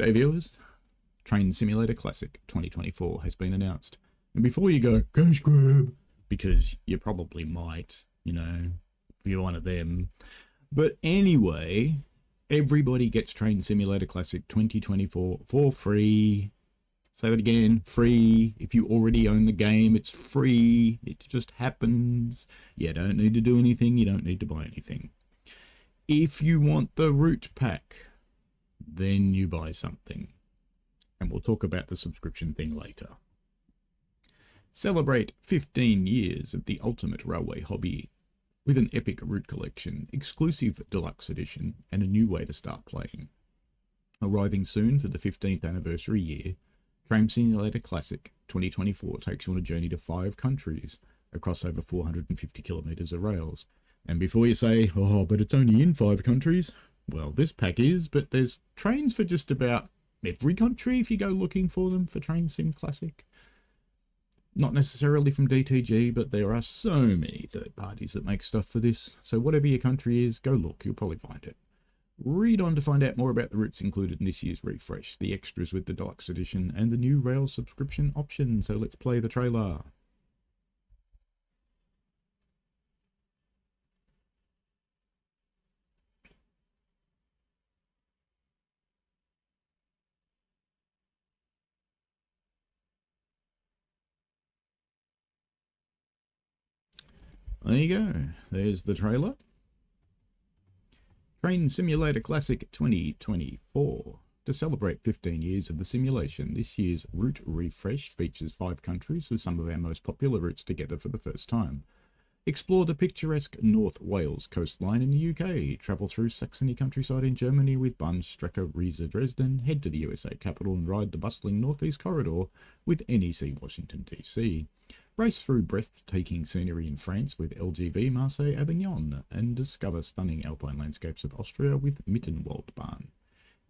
G'day viewers, Train Simulator Classic 2024 has been announced. And before you go, cash grab, because you probably might, if you're one of them. But anyway, everybody gets Train Simulator Classic 2024 for free. Say that again, free. If you already own the game, it's free. It just happens. You don't need to do anything. You don't need to buy anything. If you want the route pack, then you buy something. And we'll talk about the subscription thing later. Celebrate 15 years of the ultimate railway hobby with an epic route collection, exclusive deluxe edition, and a new way to start playing. Arriving soon for the 15th anniversary year, Train Simulator Classic 2024 takes you on a journey to 5 countries across over 450 kilometres of rails. And before you say, oh, but it's only in 5 countries, well, this pack is, but there's trains for just about every country if you go looking for them for Train Sim Classic. Not necessarily from DTG, but there are so many third parties that make stuff for this. So whatever your country is, go look, you'll probably find it. Read on to find out more about the routes included in this year's refresh, the extras with the deluxe edition, and the new rail subscription option. So let's play the trailer. There you go. There's the trailer. Train Simulator Classic 2024. To celebrate 15 years of the simulation, this year's route refresh features 5 countries with some of our most popular routes together for the first time. Explore the picturesque North Wales coastline in the UK, travel through Saxony countryside in Germany with Bahnstrecke Riesa Dresden, head to the USA capital and ride the bustling Northeast Corridor with NEC Washington DC. Race through breathtaking scenery in France with LGV Marseille Avignon, and discover stunning alpine landscapes of Austria with Mittenwaldbahn.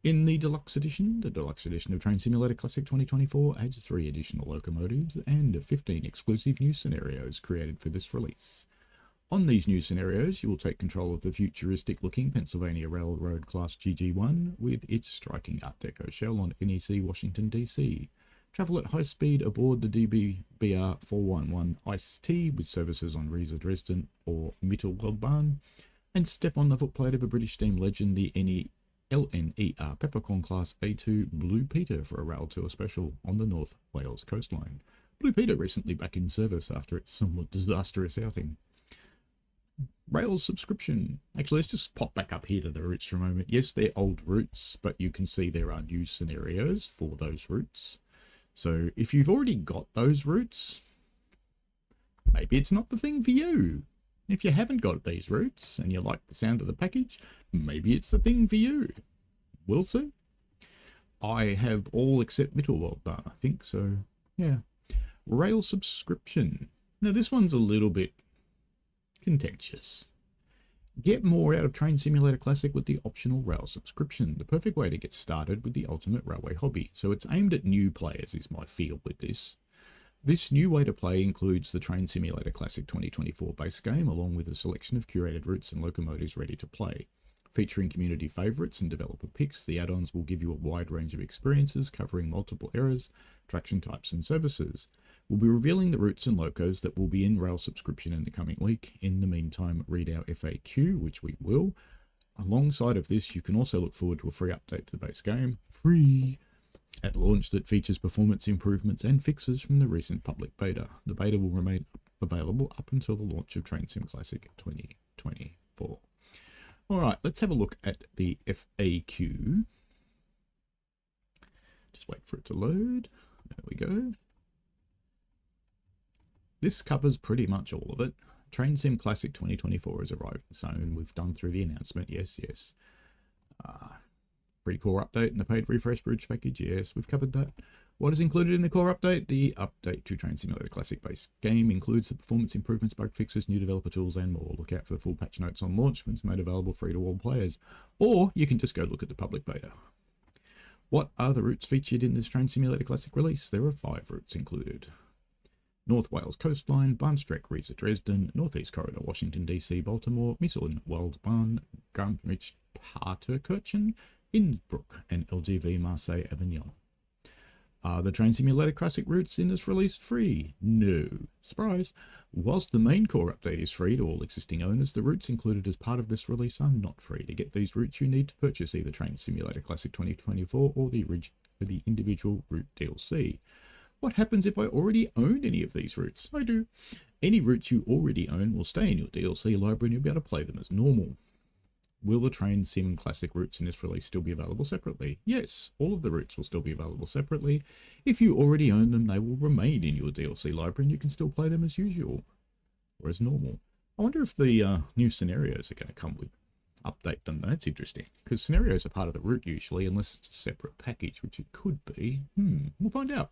In the deluxe edition of Train Simulator Classic 2024 adds 3 additional locomotives and 15 exclusive new scenarios created for this release. On these new scenarios, you will take control of the futuristic-looking Pennsylvania Railroad Class GG1 with its striking Art Deco shell on NEC Washington DC. Travel at high speed aboard the DBR 411 Ice-T with services on Riesa Dresden or Mittelwaldbahn, and step on the footplate of a British steam legend, the LNER Peppercorn Class A2 Blue Peter for a rail tour special on the North Wales coastline. Blue Peter recently back in service after its somewhat disastrous outing. Rail subscription. Actually, let's just pop back up here to the routes for a moment. Yes, they're old routes, but you can see there are new scenarios for those routes. So if you've already got those routes, maybe it's not the thing for you. If you haven't got these routes and you like the sound of the package, maybe it's the thing for you. We'll see. I have all except Mittelwaldbahn, I think, so yeah. Rail subscription. Now this one's a little bit contentious. Get more out of Train Simulator Classic with the optional rail subscription, the perfect way to get started with the ultimate railway hobby. So it's aimed at new players is my feel with this. This new way to play includes the Train Simulator Classic 2024 base game, along with a selection of curated routes and locomotives ready to play. Featuring community favourites and developer picks, the add-ons will give you a wide range of experiences covering multiple eras, traction types and services. We'll be revealing the routes and locos that will be in rail subscription in the coming week. In the meantime, read our FAQ, which we will. Alongside of this, you can also look forward to a free update to the base game, free, at launch that features performance improvements and fixes from the recent public beta. The beta will remain available up until the launch of Train Sim Classic 2024. Alright, let's have a look at the FAQ. Just wait for it to load. There we go. This covers pretty much all of it. Train Sim Classic 2024 has arrived soon. We've done through the announcement. Yes. Free core update and the paid refresh bridge package. Yes, we've covered that. What is included in the core update? The update to Train Simulator Classic base game includes the performance improvements, bug fixes, new developer tools, and more. Look out for the full patch notes on launch when it's made available free to all players. Or you can just go look at the public beta. What are the routes featured in this Train Simulator Classic release? There are 5 routes included. North Wales coastline, Bahnstrecke Riesa Dresden, Northeast Corridor Washington DC Baltimore, Mittelwaldbahn, Garmisch Partenkirchen, Innsbruck, and LGV Marseille Avignon. Are the Train Simulator Classic routes in this release free? No. Surprise! Whilst the main core update is free to all existing owners, the routes included as part of this release are not free. To get these routes, you need to purchase either Train Simulator Classic 2024 or the individual route DLC. What happens if I already own any of these routes? I do. Any routes you already own will stay in your DLC library and you'll be able to play them as normal. Will the Train Sim Classic routes in this release still be available separately? Yes, all of the routes will still be available separately. If you already own them, they will remain in your DLC library and you can still play them as usual, or as normal. I wonder if the new scenarios are going to come with update them. That's interesting, because scenarios are part of the route usually, unless it's a separate package, which it could be. We'll find out.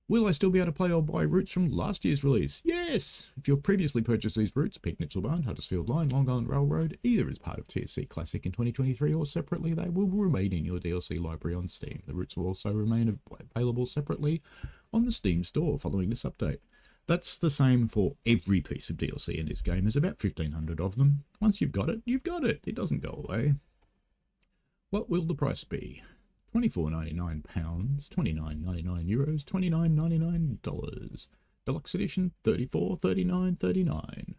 Will I still be able to play or buy routes from last year's release? Yes! If you've previously purchased these routes, Peak Nipsel Huddersfield Line, Long Island Railroad, either as part of TSC Classic in 2023 or separately, they will remain in your DLC library on Steam. The routes will also remain available separately on the Steam store following this update. That's the same for every piece of DLC in this game. There's about 1,500 of them. Once you've got it, you've got it. It doesn't go away. What will the price be? £24.99, €29.99, $29.99. Deluxe edition, $34.39.39.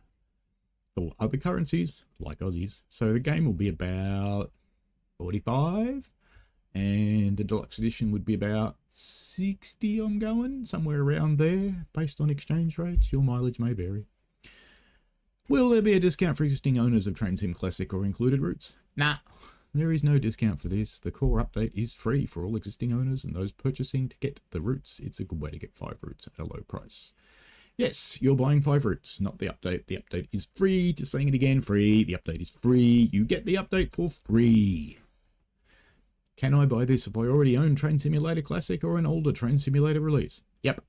For other currencies, like Aussies, so the game will be about 45, and the deluxe edition would be about 60, I'm going, somewhere around there, based on exchange rates. Your mileage may vary. Will there be a discount for existing owners of Train Sim Classic or included routes? Nah. There is no discount for this. The core update is free for all existing owners and those purchasing to get the routes. It's a good way to get 5 routes at a low price. Yes, you're buying 5 routes, not the update. The update is free. Just saying it again, free. The update is free. You get the update for free. Can I buy this if I already own Train Simulator Classic or an older Train Simulator release? Yep.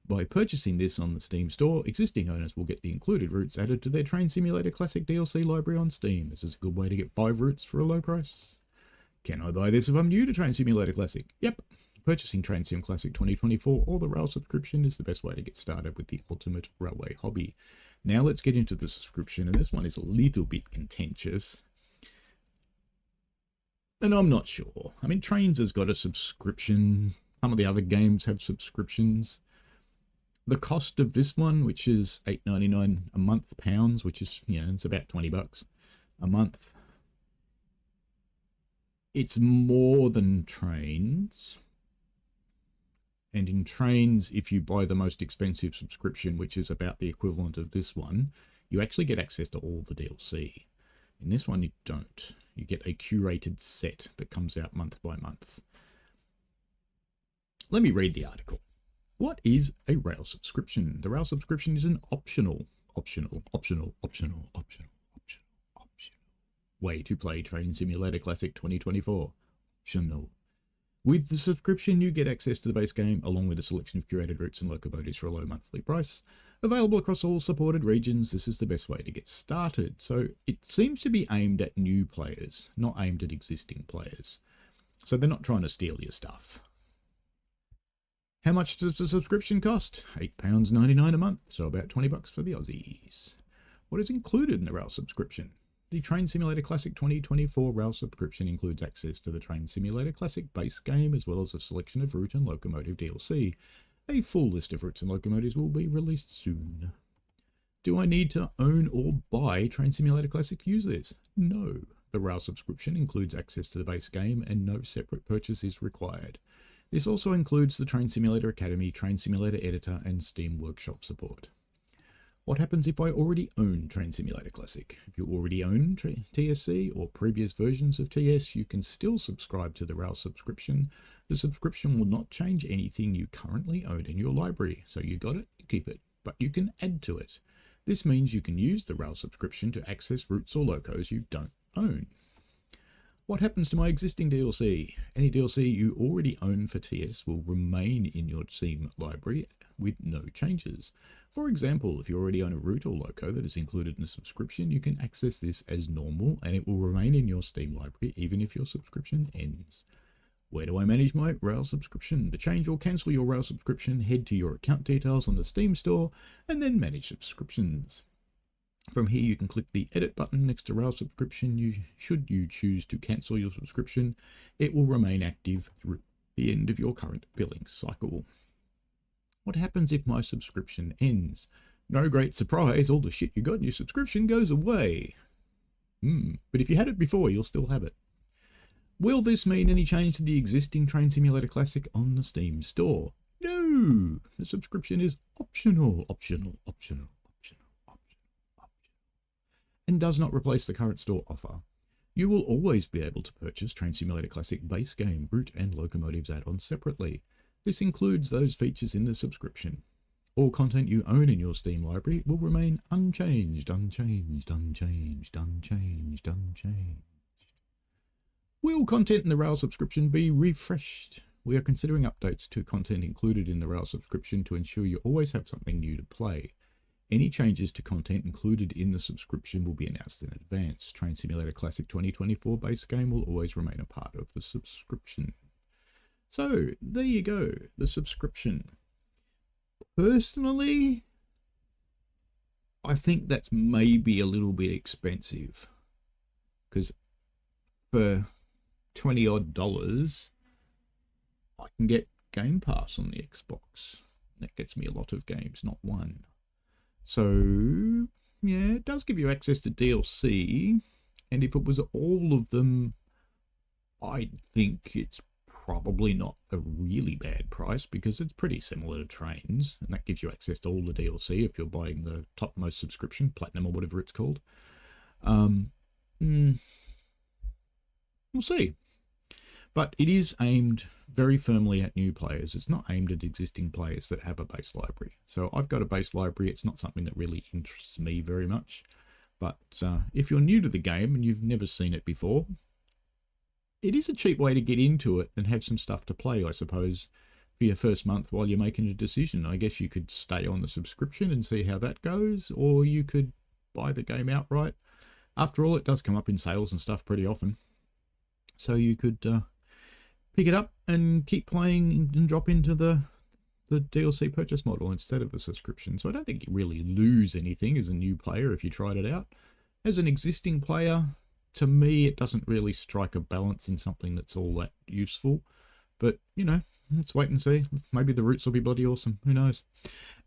By purchasing this on the Steam store, existing owners will get the included routes added to their Train Simulator Classic DLC library on Steam. This is a good way to get 5 routes for a low price. Can I buy this if I'm new to Train Simulator Classic? Yep. Purchasing Train Sim Classic 2024 or the rail subscription is the best way to get started with the ultimate railway hobby. Now let's get into the subscription, and this one is a little bit contentious. And I'm not sure. I mean, Trains has got a subscription. Some of the other games have subscriptions. The cost of this one, which is $8.99 a month, pounds, which is, it's about $20 a month. It's more than Trains. And in Trains, if you buy the most expensive subscription, which is about the equivalent of this one, you actually get access to all the DLC. In this one, you don't. You get a curated set that comes out month by month. Let me read the article. What is a rail subscription? The rail subscription is an optional way to play Train Simulator Classic 2024. Optional. With the subscription, you get access to the base game, along with a selection of curated routes and locomotives for a low monthly price. Available across all supported regions, this is the best way to get started. So it seems to be aimed at new players, not aimed at existing players. So they're not trying to steal your stuff. How much does the subscription cost? £8.99 a month, so about $20 for the Aussies. What is included in the rail subscription? The Train Simulator Classic 2024 rail subscription includes access to the Train Simulator Classic base game, as well as a selection of route and locomotive DLC. A full list of routes and locomotives will be released soon. Do I need to own or buy Train Simulator Classic to use this? No. The rail subscription includes access to the base game and no separate purchase is required. This also includes the Train Simulator Academy, Train Simulator Editor, and Steam Workshop support. What happens if I already own Train Simulator Classic? If you already own TSC or previous versions of TS, you can still subscribe to the rail subscription. The subscription will not change anything you currently own in your library, so you got it, you keep it, but you can add to it. This means you can use the rail subscription to access routes or locos you don't own. What happens to my existing DLC? Any DLC you already own for TS will remain in your Steam library with no changes. For example, if you already own a route or loco that is included in the subscription, you can access this as normal and it will remain in your Steam library even if your subscription ends. Where do I manage my rail subscription? To change or cancel your rail subscription, head to your account details on the Steam store and then manage subscriptions. From here, you can click the edit button next to Rail subscription. Should you choose to cancel your subscription, it will remain active through the end of your current billing cycle. What happens if my subscription ends? No great surprise, all the shit you got in your subscription goes away. But if you had it before, you'll still have it. Will this mean any change to the existing Train Simulator Classic on the Steam store? No! The subscription is optional, and does not replace the current store offer. You will always be able to purchase Train Simulator Classic base game, route and locomotives add-ons separately. This includes those features in the subscription. All content you own in your Steam library will remain unchanged. Will content in the Rail subscription be refreshed? We are considering updates to content included in the Rail subscription to ensure you always have something new to play. Any changes to content included in the subscription will be announced in advance. Train Simulator Classic 2024 base game will always remain a part of the subscription. So, there you go, the subscription. Personally, I think that's maybe a little bit expensive. Because for $20 odd, I can get Game Pass on the Xbox. That gets me a lot of games, not one. So, yeah, it does give you access to DLC, and if it was all of them, I think it's probably not a really bad price, because it's pretty similar to Trains, and that gives you access to all the DLC if you're buying the topmost subscription, Platinum or whatever it's called. We'll see. But it is aimed very firmly at new players. It's not aimed at existing players that have a base library. So I've got a base library. It's not something that really interests me very much. But if you're new to the game and you've never seen it before, it is a cheap way to get into it and have some stuff to play, I suppose, for your first month while you're making a decision. I guess you could stay on the subscription and see how that goes, or you could buy the game outright. After all, it does come up in sales and stuff pretty often. So you could pick it up and keep playing and drop into the DLC purchase model instead of the subscription. So I don't think you really lose anything as a new player if you tried it out. As an existing player, to me, it doesn't really strike a balance in something that's all that useful. But, you know, let's wait and see. Maybe the routes will be bloody awesome. Who knows?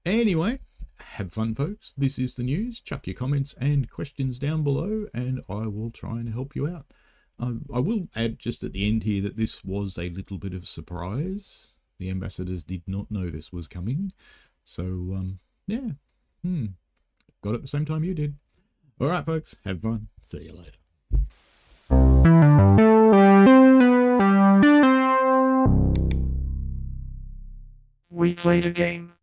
Anyway, have fun, folks. This is the news. Chuck your comments and questions down below, and I will try and help you out. I will add just at the end here that this was a little bit of a surprise. The ambassadors did not know this was coming. So, yeah. Got it at the same time you did. All right, folks. Have fun. See you later. We played a game.